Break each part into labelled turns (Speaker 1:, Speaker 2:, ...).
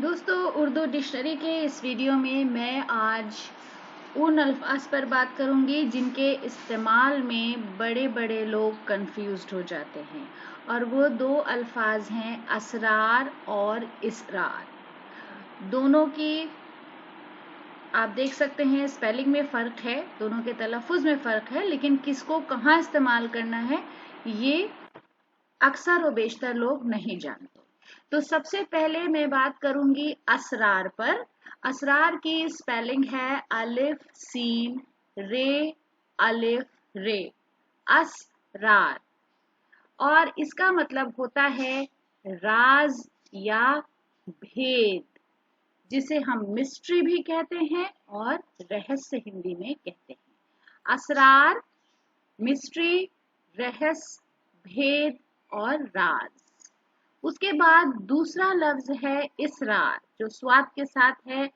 Speaker 1: दोस्तों, उर्दू डिक्शनरी के इस वीडियो में मैं आज उन अल्फाज पर बात करूंगी जिनके इस्तेमाल में बड़े बड़े लोग कंफ्यूज्ड हो जाते हैं और वो दो अल्फाज हैं असरार और इसरार। दोनों की आप देख सकते हैं स्पेलिंग में फ़र्क है, दोनों के तलफ़ुज़ में फ़र्क है, लेकिन किसको कहाँ इस्तेमाल करना है ये अक्सर व बेशतर लोग नहीं जानते। तो सबसे पहले मैं बात करूंगी असरार पर। असरार की स्पेलिंग है अलिफ सीन रे अलिफ रे, असरार। और इसका मतलब होता है राज या भेद, जिसे हम मिस्ट्री भी कहते हैं और रहस्य हिंदी में कहते हैं। असरार, मिस्ट्री, रहस्य, भेद और राज। उसके बाद दूसरा लफ्ज है इसरार, जो स्वाद के साथ है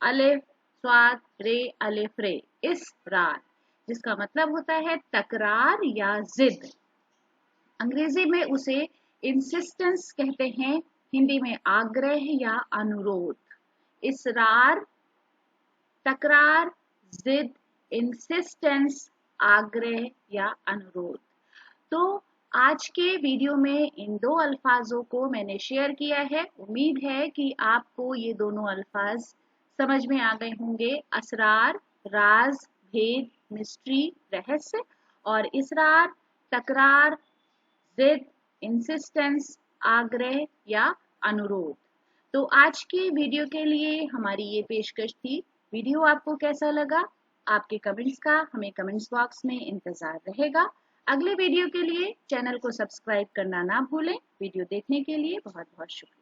Speaker 1: अलिफ स्वाद रे अलिफ रे, इसरार, जिसका मतलब होता है तकरार या जिद। अंग्रेजी में उसे इंसिस्टेंस कहते हैं, हिंदी में आग्रह या अनुरोध। इसरार, तकरार, जिद, इंसिस्टेंस, आग्रह या अनुरोध। तो आज के वीडियो में इन दो अल्फाजों को मैंने शेयर किया है। उम्मीद है कि आपको ये दोनों अल्फाज समझ में आ गए होंगे। असरार, राज, भेद, मिस्ट्री, रहस्य, और इसरार, तकरार, जिद, इंसिस्टेंस, आग्रह या अनुरोध। तो आज के वीडियो के लिए हमारी ये पेशकश थी। वीडियो आपको कैसा लगा? आपके कमेंट्स का हमें कमेंट्स बॉक्स में इंतजार रहेगा। अगले वीडियो के लिए चैनल को सब्सक्राइब करना ना भूलें। वीडियो देखने के लिए बहुत बहुत शुक्रिया।